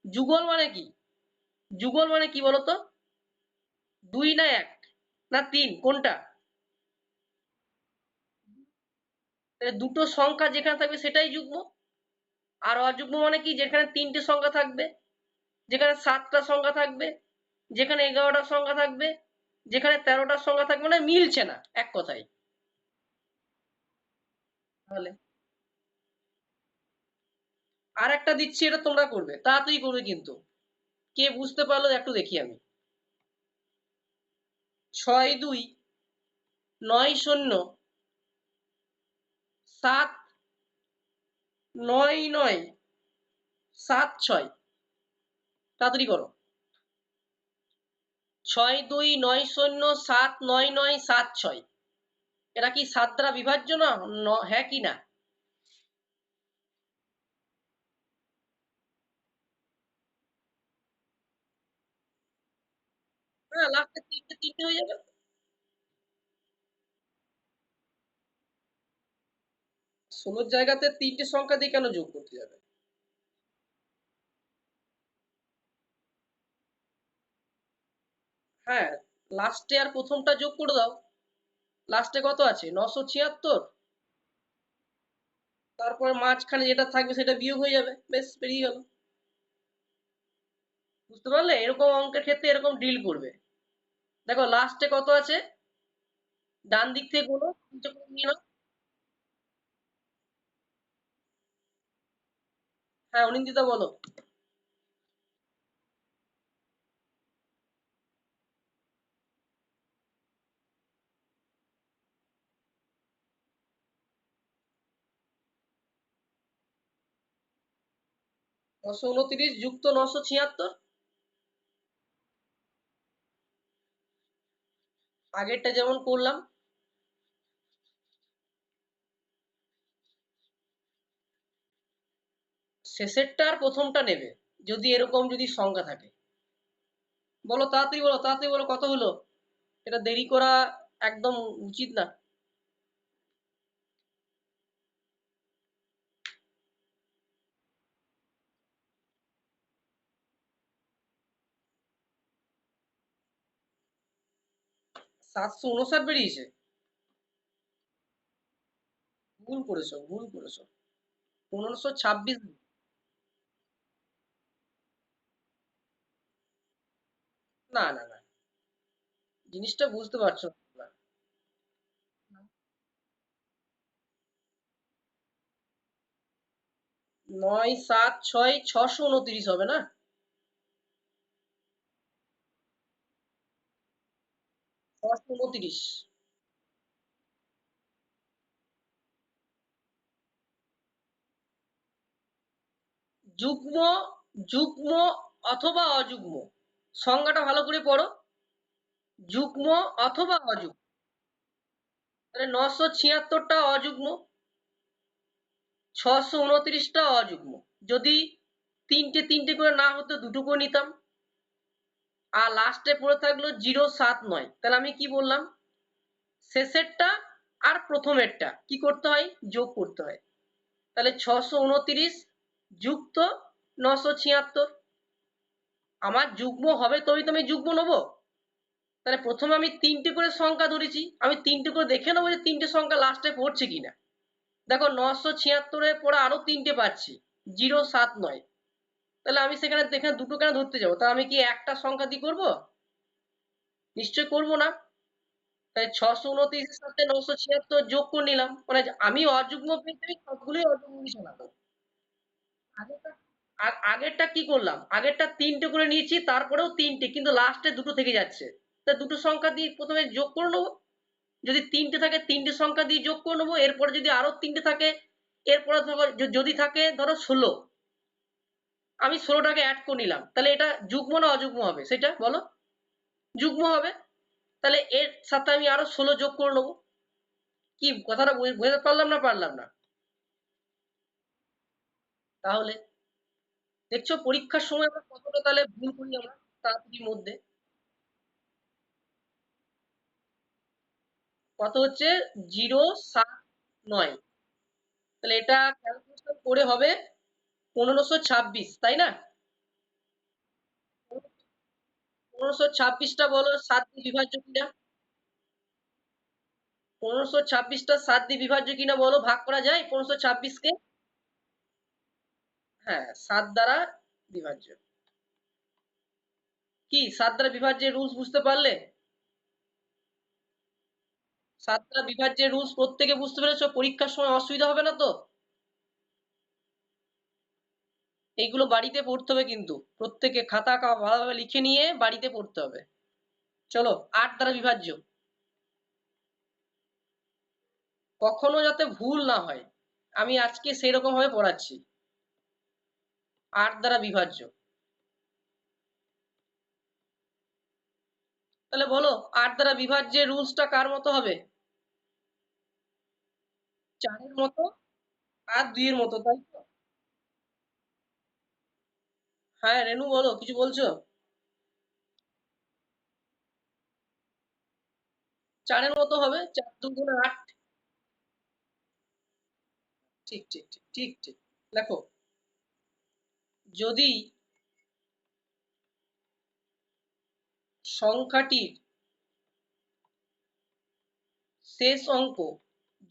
যুগল মানে কি? যুগল মানে কি বলতো? 2 না 1 না 3, কোনটা? তাহলে দুটো সংখ্যা যেখানে থাকবে সেটাই যুগ্ম। আর অযুগ্ম মানে কি? যেখানে 3টে সংখ্যা থাকবে, যেখানে 7টা সংখ্যা থাকবে, যেখানে 11টা সংখ্যা থাকবে, যেখানে 13টা সংখ্যা থাকবে, মানে মিলছে না এক কথায়। তাহলে আর একটা দিচ্ছি, এটা তোমরা করবে, তাড়াতাড়ি করবে কিন্তু। কে বুঝতে পারলো একটু দেখি আমি। 6, 2, 9, 0, 7, 9, 9, 7, 6। তাড়াতাড়ি করো। 6, 2, 9, 0, 7, 9, 9, 7, 6। এটা কি 7 দ্বারা বিভাজ্য না? হ্যাঁ কি না? হ্যাঁ, লাস্টে 3টে 3টে হয়ে যাবে। 16 জায়গাতে 3টে সংখ্যা দিয়ে কেন যোগ করতে যাবে? হ্যাঁ, লাস্টে আর প্রথমটা যোগ করে দাও। লাস্টে কত আছে? 976। তারপরে মাঝখানে যেটা থাকবে সেটা বিয়োগ হয়ে যাবে, বেশ বেরিয়ে গেল। বুঝতে পারলে? এরকম অঙ্কের ক্ষেত্রে এরকম ডিল করবে। দেখো লাস্টে কত আছে, ডান দিক থেকে গুনো, নিচে করে নিয়ে নাও। হ্যাঁ অনিন্দিতা বলো। 929 যুক্ত 976। আগেরটা যেমন করলাম, শেষেরটা আর প্রথমটা নেবে যদি এরকম যদি সংখ্যা থাকে। বলো তাড়াতাড়ি, বলো তাড়াতাড়ি, বলো কত হলো। এটা দেরি করা একদম উচিত না। 759 বেরিয়েছে। ভুল করেছো, ভুল করেছো। 1526। না না না, জিনিসটা বুঝতে পারছো না। 9, 7, 6, 629 হবে না? 629। যুগ্ম, যুগ্ম অথবা অযুগ্ম, সংজ্ঞাটা ভালো করে পড়ো। যুগ্ম অথবা অযুগ্ম। তাহলে 976টা অযুগ্ম, 629টা অযুগ্ম। যদি 3টে 3টে করে না হতো, দুটো করে নিতাম। আর লাস্টে পড়ে থাকলো 0, 7, 9। তাহলে আমি কি বললাম? শেষেরটা আর প্রথমেরটা কি করতে হয়? যোগ করতে হয়। তাহলে 629 যুক্ত 976। আমার যুগ্ম হবে তবেই তো আমি যুগ্ম নেবো। তাহলে প্রথমে আমি 3টে করে সংখ্যা ধরেছি, আমি 3টে করে দেখে নেবো যে 3টে সংখ্যা লাস্টে পড়ছে কিনা। দেখো 976 পরে আরো 3টে পাচ্ছি, 079। তাহলে আমি সেখানে দুটো কেন ধরতে যাবো? তাহলে আমি কি একটা সংখ্যা দিয়ে করবো? নিশ্চয় করবো না। তাই 629 সাথে 976 যোগ করে নিলাম, মানে আমি অযুগ্ম পেয়েছি, সবগুলোই অযুগ্ম চালাবো। আগেরটা আগেরটা কি করলাম, আগেরটা 3টে করে নিয়েছি, তারপরেও 3টে, কিন্তু লাস্টে দুটো থেকে যাচ্ছে। তা দুটো সংখ্যা দিয়ে প্রথমে যোগ করে নেবো। যদি 3টে থাকে 3টে সংখ্যা দিয়ে যোগ করে নেবো। এরপরে যদি আরো 3টে থাকে, এরপরে যদি থাকে ধরো 16, আমি 16টাকে অ্যাড করে নিলাম। তাহলে এটা যুগ্ম না অযুগ্ম হবে সেটা বলো? যুগ্ম হবে। তাহলে এর সাথে আমি আরো 16 যোগ করে নেবো। কি কথাটা বুঝতে পারলাম না পারলাম না? তাহলে দেখছো পরীক্ষার সময় আমরা কতটা তাহলে ভুল করি আমরা তাড়াতাড়ির মধ্যে। কত হচ্ছে? 079। তাহলে এটা ক্যালকুলেশন করে হবে 1526, তাই না? 1526টা বলো 7 দিয়ে বিভাজ্য কিনা? 1526টা 7 দিয়ে বিভাজ্য কিনা বলো? ভাগ করা যায় 1526কে? হ্যাঁ, 7 দ্বারা বিভাজ্য। কি 7 দ্বারা বিভাজ্যের রুলস বুঝতে পারলে? 7 দ্বারা বিভাজ্যের রুলস প্রত্যেকে বুঝতে পেরেছো? পরীক্ষার সময় অসুবিধা হবে না তো? এইগুলো বাড়িতে পড়তে হবে, কিন্তু প্রত্যেকে খাতা ভালোভাবে লিখে নিয়ে বাড়িতে পড়তে হবে। চলো 8 দ্বারা বিভাজ্য। কখনো যাতে ভুল না হয়, আমি আজকে সেই রকম ভাবে পড়াচ্ছি। 8 দ্বারা বিভাজ্য। তাহলে বলো 8 দ্বারা বিভাজ্যের রুলসটা কার মতো হবে? 4-এর মতো আর 2-এর মতো, তাই তো? হ্যাঁ রেনু বলো, কিছু বলছো? 4-এর মতো হবে, 4 2 8। ঠিক ঠিক ঠিক ঠিক ঠিক। দেখো, যদি সংখ্যাটির শেষ অঙ্ক,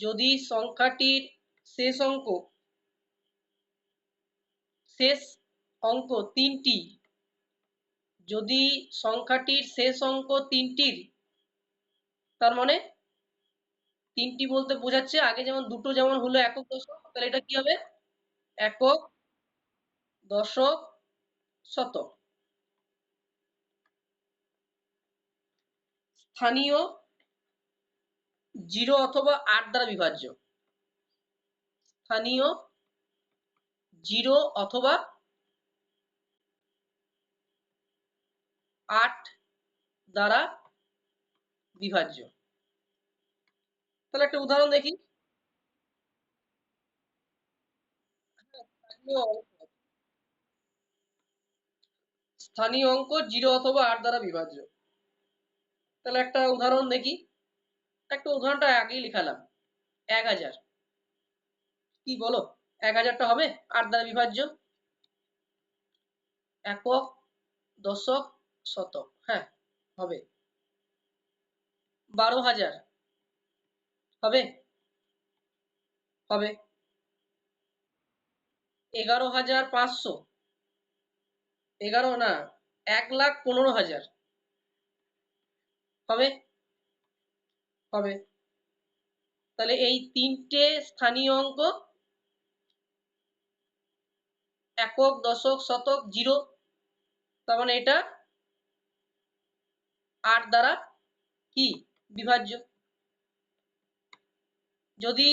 যদি সংখ্যাটির শেষ অঙ্ক শেষ অঙ্ক 3টি, যদি সংখ্যাটির শেষ অঙ্ক 3টির, তার মানে 3টি বলতে বোঝাচ্ছে আগে যেমন দুটো যেমন হলো একক দশক, তাহলে এটা কি হবে? একক দশক শতক। স্থানীয় 0 অথবা 8 দ্বারা বিভাজ্য। স্থানীয় 0 অথবা 8 দ্বারা বিভাজ্য। তাহলে একটা উদাহরণ দেখি। স্থানীয় অঙ্ক 0 অথবা 8 দ্বারা বিভাজ্য। তাহলে একটা উদাহরণ দেখি। একটা উদাহরণটা আগেই লিখালাম, 1000। কি বলো, 1000টা হবে 8 দ্বারা বিভাজ্য? একক দশক শতক, হ্যাঁ হবে। 12,000 হবে? হবে। 11,500, 11 না, 1,15,000 হবে? হবে। তাহলে এই 3টে স্থানীয় অঙ্ক, একক দশক শতক 0, তার মানে এটা 8 দ্বারা কি বিভাজ্য। যদি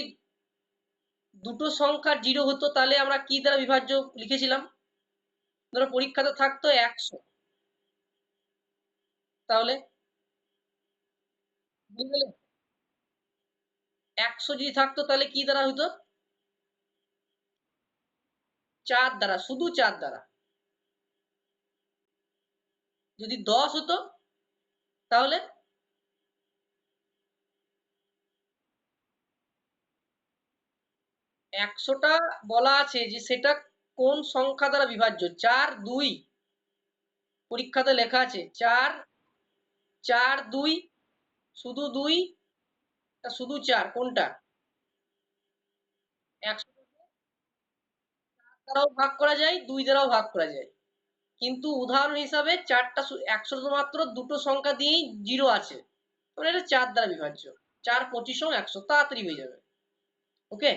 দুটো সংখ্যার 0 হতো তাহলে আমরা কি দ্বারা বিভাজ্য লিখেছিলাম? ধরো পরীক্ষাতে থাকতো 100, তাহলে 100 যদি থাকতো তাহলে কি দ্বারা হতো? 4 দ্বারা, শুধু 4 দ্বারা। যদি 10 হতো তাহলে 100টা বলা আছে যে সেটা কোন সংখ্যা দ্বারা বিভাজ্য? 4 2, পরীক্ষাতে লেখা আছে 4 4 2, শুধু 2 শুধু 4, কোনটা? 100 দ্বারাও ভাগ করা যায়, 2 দ্বারাও ভাগ করা যায়, কিন্তু উদাহরণ হিসাবে 4টা 100 মাত্র দুটো সংখ্যা দিয়েই 0 আছে, মানে এটা 4 দ্বারা বিভাজ্য। 4 25 ও 100 তাড়াতাড়ি হয়ে যাবে। ওকে,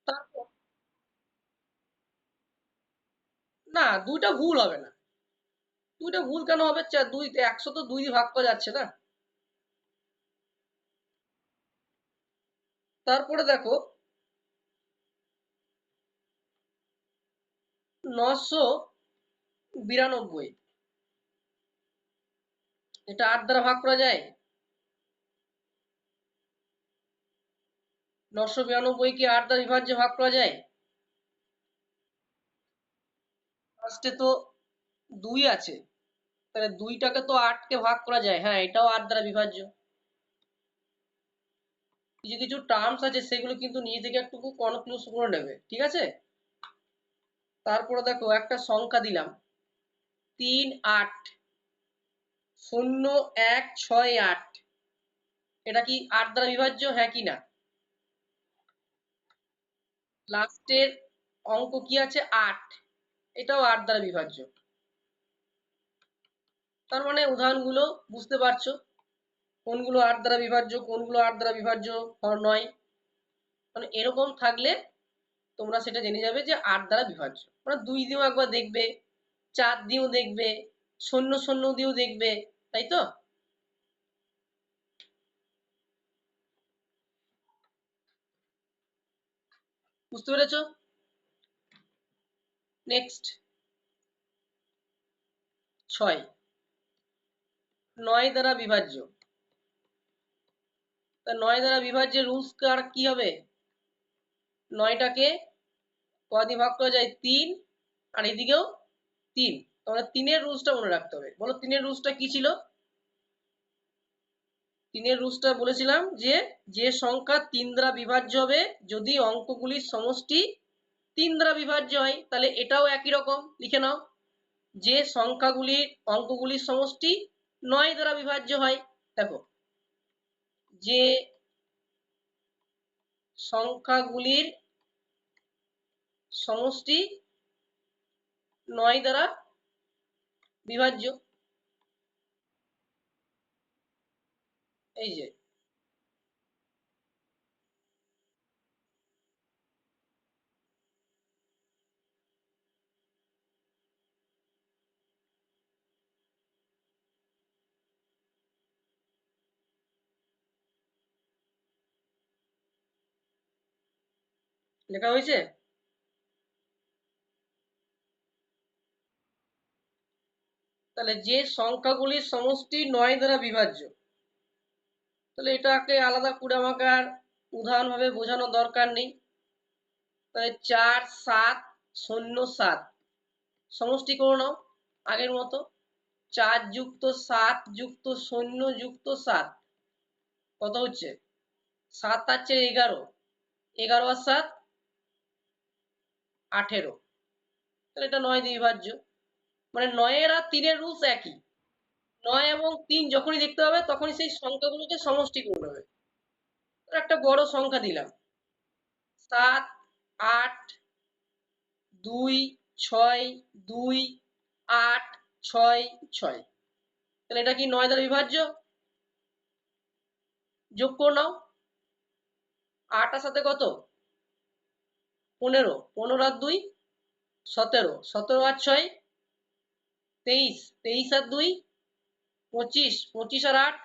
তারপর না, দুইটা ভুল হবে না। দুইটা ভুল কেন হবে? 2 100 তো 2 দিয়ে ভাগ করা যাচ্ছে না। তারপরে দেখো 992, এটা 8 দ্বারা ভাগ করা যায়? 992 কি 8 দ্বারা বিভাজ্য ভাগ করা যায়? ফার্স্টে তো 2 আছে, তাহলে 2টাকে তো 8 কে ভাগ করা যায়, হ্যাঁ এটাও 8 দ্বারা বিভাজ্য। কিছু কিছু টার্মস আছে সেগুলো কিন্তু নিজে থেকে একটু কনক্লুজ করে নেবে, ঠিক আছে? তারপরে দেখো একটা সংখ্যা দিলাম 380168, এটা কি 8 দ্বারা বিভাজ্য, হ্যাঁ কি না? লাস্টের অঙ্ক কি আছে 8, এটাও 8 দ্বারা বিভাজ্য। তার মানে উদাহরণগুলো বুঝতে পারছো কোনগুলো 8 দ্বারা বিভাজ্য, কোনগুলো 8 দ্বারা বিভাজ্য নয়। মানে এরকম থাকলে তোমরা সেটা জেনে যাবে যে 8 দ্বারা বিভাজ্য। মানে 2 দিয়েও একবার দেখবে, 4 দিয়েও দেখবে, 0 দিয়েও দেখবে, তাই তো? বুঝতে পেরেছো? নেক্সট 6, 9 দ্বারা বিভাজ্য। তা 9 দ্বারা বিভাজ্যের রুলস কার কি হবে? 9টাকে ক দিয়ে ভাগ করা যায়? 3, আর এদিকেও 3। তোমরা 3-এর রুলসটা মনে রাখতে হবে। বলো 3-এর রুলসটা কি ছিল? 3-এর রুলসটা বলেছিলাম যে যে সংখ্যা 3 দ্বারা বিভাজ্য হবে যদি অঙ্কগুলির সমষ্টি 3 দ্বারা বিভাজ্য হয়, তাহলে এটাও একই রকম লিখে নাও, যে সংখ্যাগুলির অঙ্কগুলির সমষ্টি 9 দ্বারা বিভাজ্য হয়। দেখো, যে সংখ্যাগুলির সমষ্টি 9 দ্বারা বিভাজ্য, এই যে লেখা হয়েছে। তাহলে যে সংখ্যাগুলির সমষ্টি 9 দ্বারা বিভাজ্য, তাহলে এটাকে আলাদা করে আমাকে আর উদাহরণ ভাবে বোঝানোর দরকার নেই। তাহলে 4707 সমষ্টি করে নাও আগের মতো, 4 যুক্ত 7 যুক্ত 0 যুক্ত 7 কত হচ্ছে? 7 আর 4 11, 11 আর 7 18, তাহলে এটা 9 দিয়ে বিভাজ্য। মানে 9-এর আর 3-এর রুলস একই, 9 এবং 3 যখনই দেখতে হবে তখনই সেই সংখ্যাগুলোকে সমষ্টি করে নেবে। একটা বড় সংখ্যা দিলাম 7 8 2 6 2 8 6 6, তাহলে এটা কি 9 দ্বারা বিভাজ্য? যোগ করে নাও, 8 আর সাথে কত? 15, 15 আর 2 17, 17 আর 6 23, 23 আর 2 25, 25 আর 8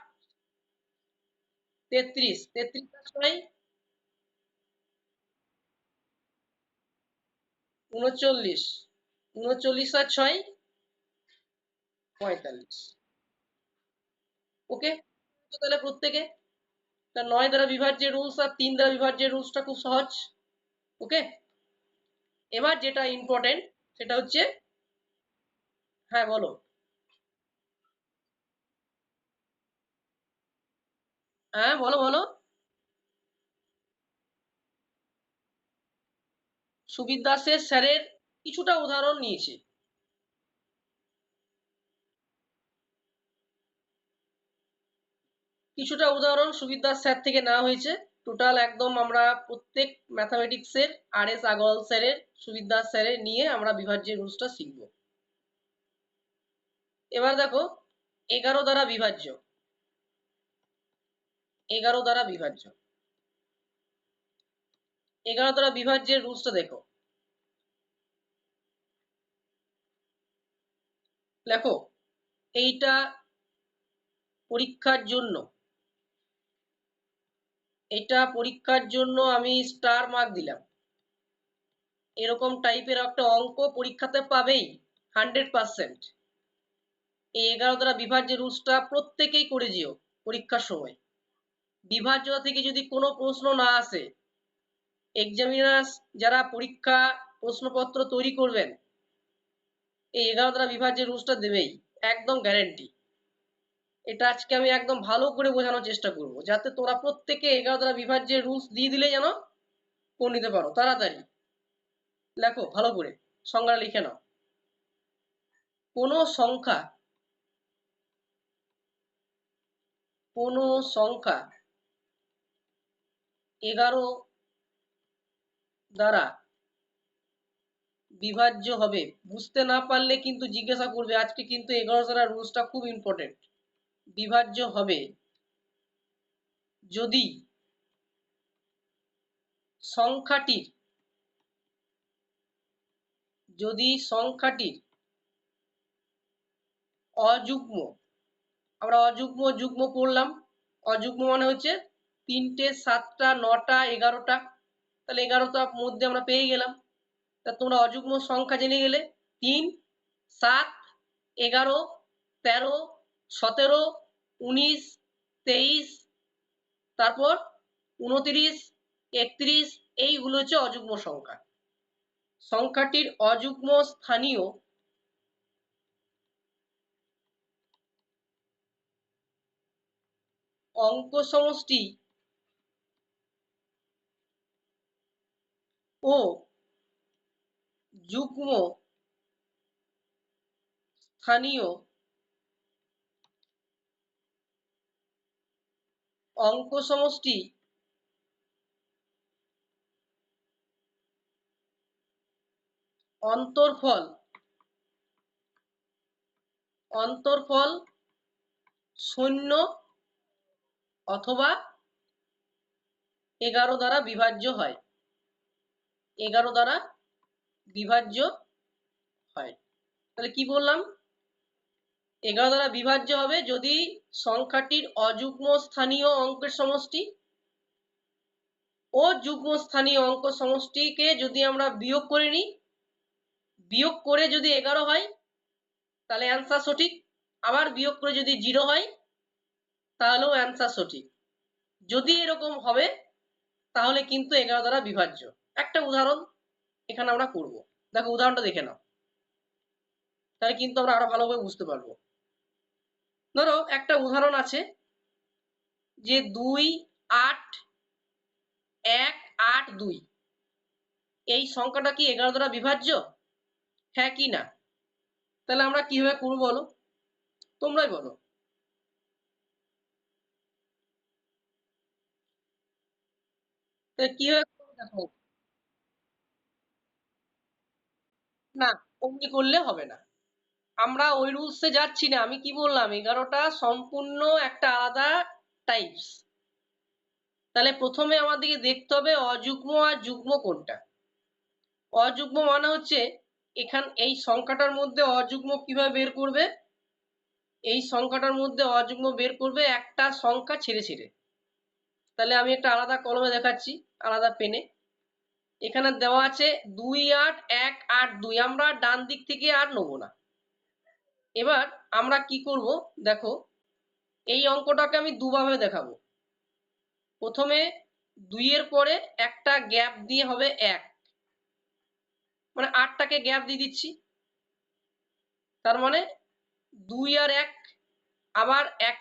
33, 33 আর 6 39, 39 আর 6 45। ওকে, তাহলে প্রত্যেকে 9 দ্বারা বিভাজ্যের রুলস আর 3 দ্বারা বিভাজ্যের রুলসটা খুব সহজ। ওকে, এবার যেটা ইম্পর্টেন্ট সেটা হচ্ছে, হ্যাঁ বলো। হ্যাঁ বলো বলো। সুবির দাসের স্যারের কিছুটা উদাহরণ নিয়েছি। কিছুটা উদাহরণ সুবিদ্যার স্যার থেকে নেওয়া হয়েছে। টোটাল একদম আমরা প্রত্যেক ম্যাথামেটিক্সের RS আগরওয়াল স্যারের, সুবিদ্যার স্যারের নিয়ে আমরা বিভাজ্যের রুলসটা শিখব। এবার দেখো 11 দ্বারা বিভাজ্য। 11 দ্বারা বিভাজ্য। 11 দ্বারা বিভাজ্যের রুলসটা দেখো। দেখো এইটা পরীক্ষার জন্য, এটা পরীক্ষার জন্য আমি স্টার মার্ক দিলাম। এরকম টাইপের একটা অঙ্ক পরীক্ষাতে পাবেই 100%। এই 11 দ্বারা বিভাজ্যের রুলসটা প্রত্যেকেই করে যেও পরীক্ষার সময়। বিভাজ্যতা থেকে যদি কোনো প্রশ্ন না আসে, এক্সামিনার্স যারা পরীক্ষা প্রশ্নপত্র তৈরি করবেন এই 11 দ্বারা বিভাজ্যের রুলসটা দেবেই, একদম গ্যারেন্টি। এটা আজকে আমি একদম ভালো করে বোঝানোর চেষ্টা করব, যাতে তোমরা প্রত্যেকে 11 দ্বারা বিভাজ্যের রুলস দিয়ে দিলে যেন করে নিতে পারো তাড়াতাড়ি। লেখো ভালো করে, সংজ্ঞা লিখে নাও। কোনো সংখ্যা 11 দ্বারা বিভাজ্য হবে। বুঝতে না পারলে কিন্তু জিজ্ঞাসা করবে। আজকে কিন্তু 11 দ্বারা রুলসটা খুব ইম্পর্টেন্ট। বিভাজ্য হবে যদি সংখ্যাটির অযুগ্ম, আমরা অযুগ্ম যুগ্ম পড়লাম। অযুগ্ম মানে হচ্ছে 3টে 7টা 9টা 11টা, তাহলে 11টার মধ্যে আমরা পেয়ে গেলাম। তা তোমরা অযুগ্ম সংখ্যা জেনে গেলে 3, 7, 11, 13, 17, 19, 23, তারপর 29, 31, এইগুলো হচ্ছে অযুগ্ম সংখ্যা। সংখ্যাটির অযুগ্ম স্থানীয় অঙ্ক সমষ্টি ও যুগ্ম স্থানীয় অঙ্ক সমষ্টি অন্তরফল শূন্য অথবা 11 দ্বারা বিভাজ্য হয়। 11 দ্বারা বিভাজ্য হয়। তাহলে কি বললাম? 11 দ্বারা বিভাজ্য হবে যদি সংখ্যাটির অযুগ্ম স্থানীয় অঙ্কের সমষ্টি ও যুগ্ম স্থানীয় অঙ্ক সমষ্টিকে যদি আমরা বিয়োগ করে নিই, বিয়োগ করে যদি 11 হয় তাহলে অ্যান্সার সঠিক। আবার বিয়োগ করে যদি 0 হয় তাহলেও অ্যান্সার সঠিক। যদি এরকম হবে তাহলে কিন্তু 11 দ্বারা বিভাজ্য। একটা উদাহরণ এখানে আমরা করব। দেখো উদাহরণটা দেখে নাও, তাহলে কিন্তু আমরা আরো ভালোভাবে বুঝতে পারবো। ধরো একটা উদাহরণ আছে যে 2, 8, 1, 8, 2 এই সংখ্যাটা কি 11 দ্বারা বিভাজ্য? হ্যাঁ কি না? তাহলে আমরা কিভাবে করবো বলো, তোমরাই বলো। কিভাবে দেখো, না অমনি করলে হবে না। আমরা ওই রুলসে যাচ্ছি না। আমি কি বললাম, 11টা সম্পূর্ণ একটা আলাদা টাইপস। তাহলে প্রথমে আমাদেরকে দেখতে হবে অযুগ্ম আর যুগ্ম কোনটা। অযুগ্ম মানে হচ্ছে এই সংখ্যাটার মধ্যে অযুগ্ম কিভাবে বের করবে, এই সংখ্যাটার মধ্যে অযুগ্ম বের করবে একটা সংখ্যা ছেড়ে ছেড়ে। তাহলে আমি একটা আলাদা কলমে দেখাচ্ছি, আলাদা পেনে। এখানে দেওয়া আছে 2, 8, 1, 8, 2। আমরা ডান দিক থেকে আর নেবো না। এবার আমরা কি করব দেখো, এই অঙ্কটাকে আমি দুভাবে দেখাবো। প্রথমে 2 এর পরে একটা গ্যাপ দিয়ে হবে 1, মানে 8টাকে গ্যাপ দিয়ে দিচ্ছি। তার মানে 2 আর 1, আবার 1